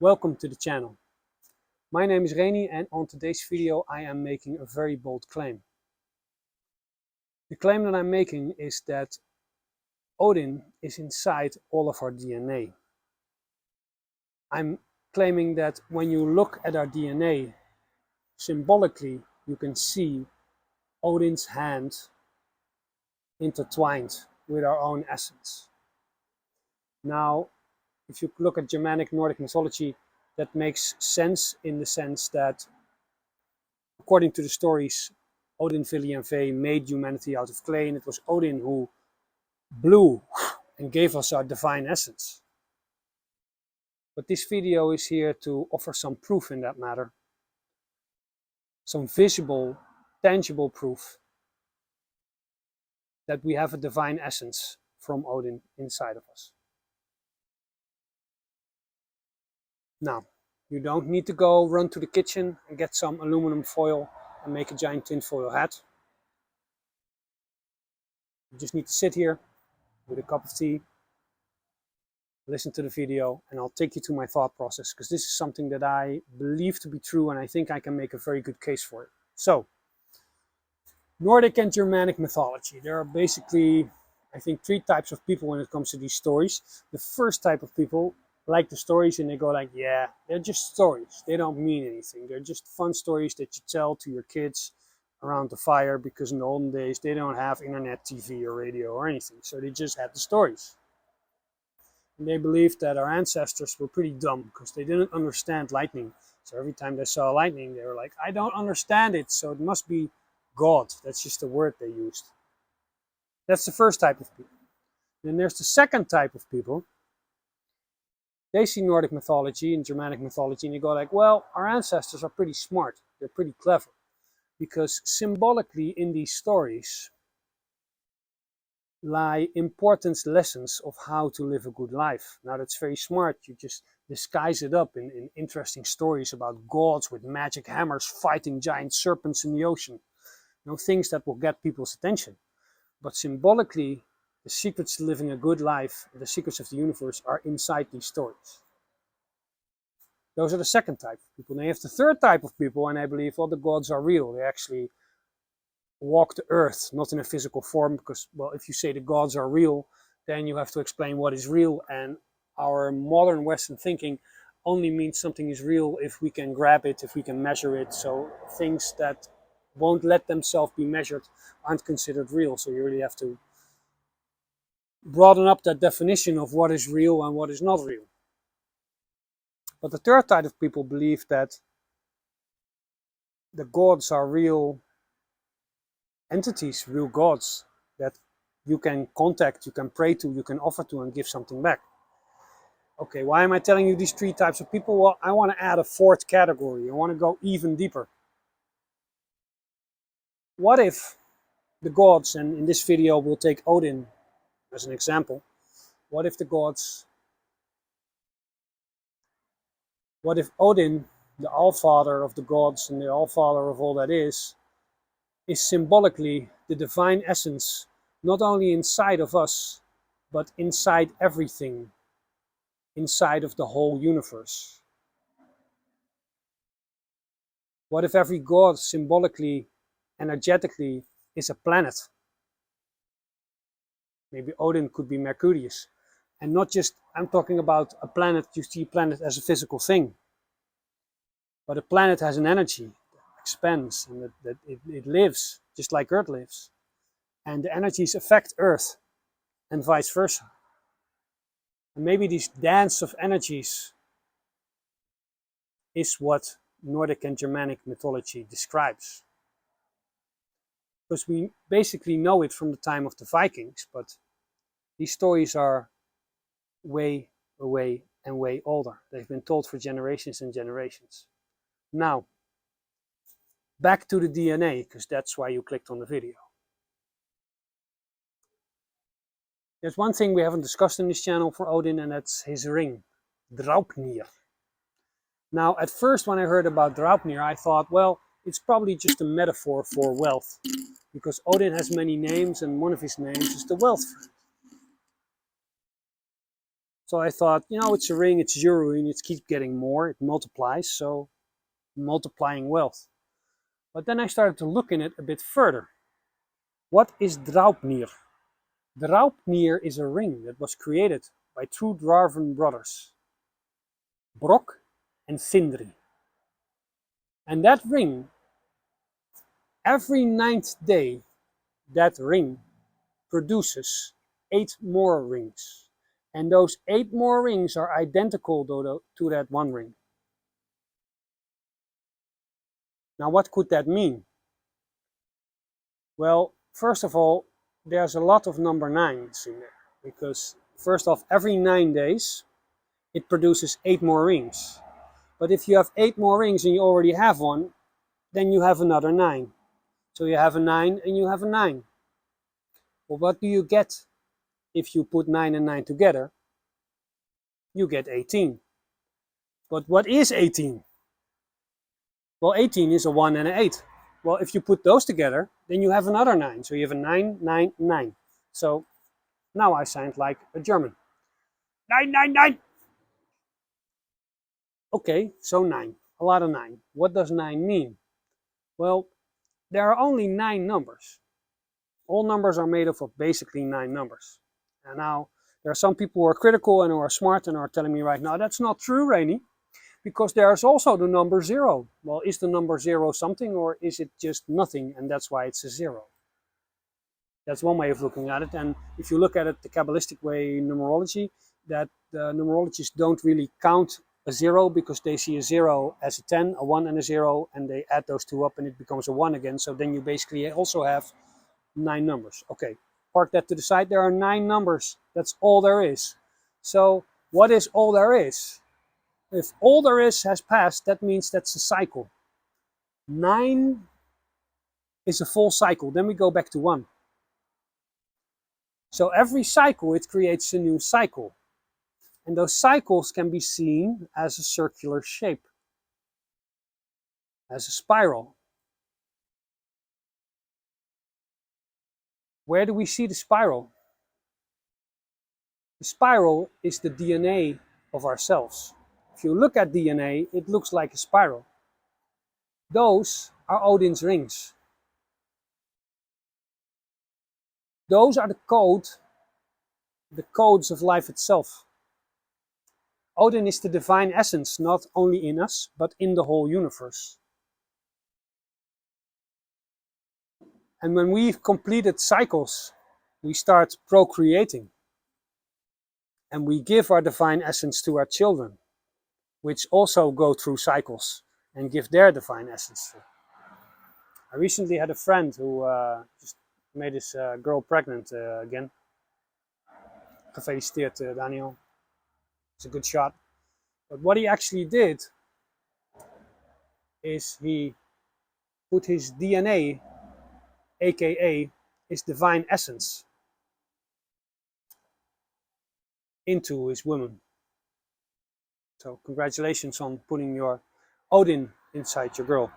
Welcome to the channel. My name is Reni and on today's video I am making a very bold claim. The claim that I'm making is that Odin is inside all of our DNA. I'm claiming that when you look at our DNA, symbolically you can see Odin's hand intertwined with our own essence. Now, if you look at Germanic Nordic mythology, that makes sense in the sense that, according to the stories, Odin, Vili and Ve made humanity out of clay, and it was Odin who blew and gave us our divine essence. But this video is here to offer some proof in that matter. Some visible, tangible proof that we have a divine essence from Odin inside of us. Now, you don't need to go run to the kitchen and get some aluminum foil and make a giant tinfoil hat. You just need to sit here with a cup of tea, listen to the video, and I'll take you to my thought process, because this is something that I believe to be true and I think I can make a very good case for it. So, Nordic and Germanic mythology. There are basically, I think, three types of people when it comes to these stories. The first type of people like the stories and they go like, yeah, they're just stories. They don't mean anything. They're just fun stories that you tell to your kids around the fire, because in the olden days they don't have internet, TV or radio or anything. So they just had the stories. And they believed that our ancestors were pretty dumb because they didn't understand lightning. So every time they saw lightning, they were like, I don't understand it, so it must be God. That's just the word they used. That's the first type of people. Then there's the second type of people. They see Nordic mythology and Germanic mythology and they go like, well, our ancestors are pretty smart. They're pretty clever. Because symbolically in these stories lie important lessons of how to live a good life. Now that's very smart. You just disguise it up in interesting stories about gods with magic hammers fighting giant serpents in the ocean. You know, things that will get people's attention. But symbolically, the secrets to living a good life, the secrets of the universe, are inside these stories. Those are the second type of people. Now you have the third type of people, and I believe, well, the gods are real. They actually walk the earth, not in a physical form, because, well, if you say the gods are real, then you have to explain what is real, and our modern Western thinking only means something is real if we can grab it, if we can measure it. So things that won't let themselves be measured aren't considered real. So you really have to broaden up that definition of what is real and what is not real. But the third type of people believe that the gods are real entities, real gods that you can contact, you can pray to, you can offer to and give something back. Okay, why am I telling you these three types of people? Well, I want to add a fourth category. I want to go even deeper. What if the gods, and in this video we'll take Odin as an example, what if Odin, the Allfather of the gods and the Allfather of all that is symbolically the divine essence, not only inside of us, but inside everything, inside of the whole universe? What if every god symbolically, energetically, is a planet? Maybe Odin could be Mercurius. And not just, I'm talking about a planet, you see a planet as a physical thing. But a planet has an energy that expands and that it lives, just like Earth lives. And the energies affect Earth and vice versa. And maybe this dance of energies is what Nordic and Germanic mythology describes. Because we basically know it from the time of the Vikings, but these stories are way, way, and way older. They've been told for generations and generations. Now, back to the DNA, because that's why you clicked on the video. There's one thing we haven't discussed in this channel for Odin, and that's his ring, draupnir. Now, at first when I heard about draupnir, I thought, well, it's probably just a metaphor for wealth, because Odin has many names, and one of his names is the wealth friend. So I thought, you know, it's a ring, it's jewelry, and it keeps getting more, it multiplies, so multiplying wealth. But then I started to look in it a bit further. What is draupnir? Draupnir is a ring that was created by two dwarven brothers, Brok and Sindri. And that ring, every 9th day, that ring produces 8 more rings. And those 8 more rings are identical to that one ring. Now, what could that mean? Well, first of all, there's a lot of number 9s in there. Because, first off, every 9 days, it produces 8 more rings. But if you have 8 more rings and you already have one, then you have another 9. So you have a 9 and you have a 9. Well, what do you get if you put 9 and 9 together? You get 18. But what is 18? Well, 18 is a 1 and an 8. Well, if you put those together, then you have another 9. So you have a 9, 9, 9. So now I sound like a German. 9, 9, 9. Okay, so 9. A lot of 9. What does 9 mean? Well, there are only 9 numbers. All numbers are made up of basically 9 numbers. And now, there are some people who are critical and who are smart and are telling me right now, that's not true, Rainy, because there's also the number 0. Well, is the number 0 something, or is it just nothing, and that's why it's a 0? That's one way of looking at it. And if you look at it the Kabbalistic way, numerology, that the numerologists don't really count a 0 because they see a 0 as a 10, a 1 and a 0, and they add those two up and it becomes a 1 again. So then you basically also have 9 numbers. Okay, park that to the side. There are 9 numbers. That's all there is. So what is all there is? If all there is has passed, that means that's a cycle. 9 is a full cycle. Then we go back to 1. So every cycle, it creates a new cycle. And those cycles can be seen as a circular shape, as a spiral. Where do we see the spiral? The spiral is the DNA of ourselves. If you look at DNA, it looks like a spiral. Those are Odin's rings. Those are the codes of life itself. Odin is the divine essence, not only in us, but in the whole universe. And when we've completed cycles, we start procreating. And we give our divine essence to our children, which also go through cycles and give their divine essence. I recently had a friend who just made his girl pregnant again. Gefeliciteerd, Daniel. It's a good shot. But what he actually did is he put his DNA, aka his divine essence, into his woman. So congratulations on putting your Odin inside your girl.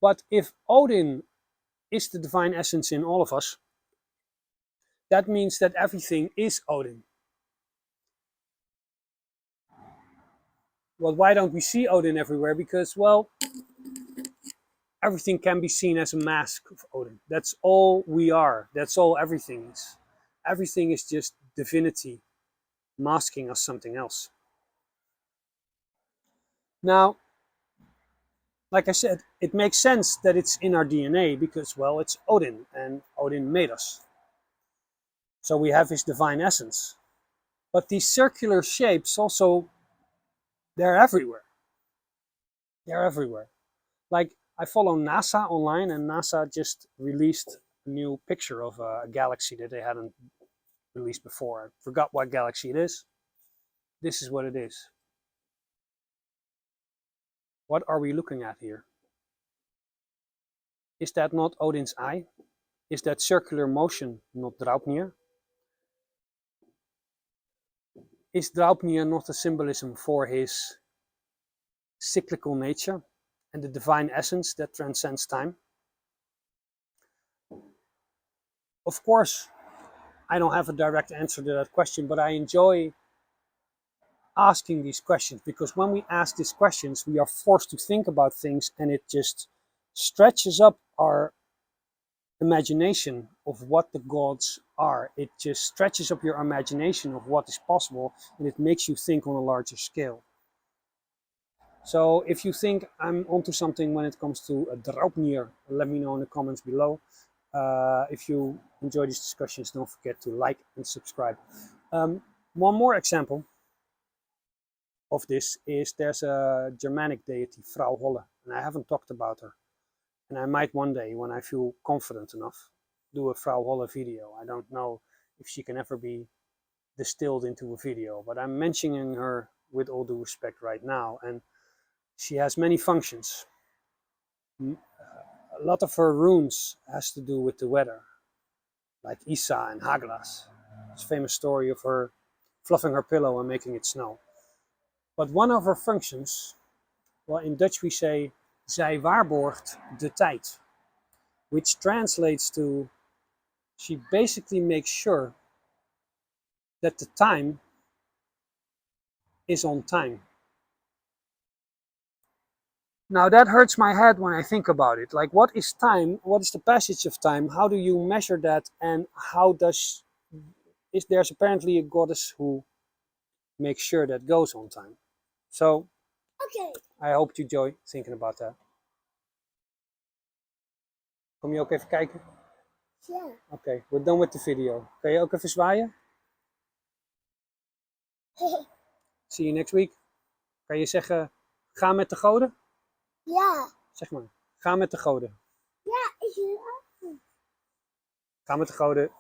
But if Odin is the divine essence in all of us, that means that everything is Odin. Well, why don't we see Odin everywhere? Because, well, everything can be seen as a mask of Odin. That's all we are. That's all everything is. Everything is just divinity masking us something else. Now, like I said, it makes sense that it's in our DNA because, well, it's Odin and Odin made us. So we have his divine essence. But these circular shapes also, they're everywhere. They're everywhere. Like, I follow NASA online, and NASA just released a new picture of a galaxy that they hadn't released before. I forgot what galaxy it is. This is what it is. What are we looking at here? Is that not Odin's eye? Is that circular motion not Draupnir? Is Draupnir not a symbolism for his cyclical nature and the divine essence that transcends time? of course, I don't have a direct answer to that question, but I enjoy asking these questions, because when we ask these questions, we are forced to think about things, and it just stretches up our imagination of what the gods are. It just stretches up your imagination of what is possible, and it makes you think on a larger scale. So if you think I'm onto something when it comes to a draupnir, let me know in the comments below. If you enjoy these discussions, don't forget to like and subscribe. One more example of this is there's a Germanic deity, Frau Holle, and I haven't talked about her. And I might one day, when I feel confident enough, do a Frau Holle video. I don't know if she can ever be distilled into a video, but I'm mentioning her with all due respect right now. And she has many functions. A lot of her runes has to do with the weather, like Isa and Haglas. It's a famous story of her fluffing her pillow and making it snow. But one of her functions, well, in Dutch we say, zij waarborgt de tijd, which translates to, she basically makes sure that the time is on time. Now that hurts my head when I think about it. Like, what is time? What is the passage of time? How do you measure that? And how does, there's apparently a goddess who makes sure that goes on time. So, okay. I hope you enjoy thinking about that. Kom je ook even kijken? Ja. Oké, we're done with the video. Kan je ook even zwaaien? See you next week. Kan je zeggen, ga met de goden? Ja. Zeg maar, ga met de goden. Ja, ik wil ook. Ga met de goden.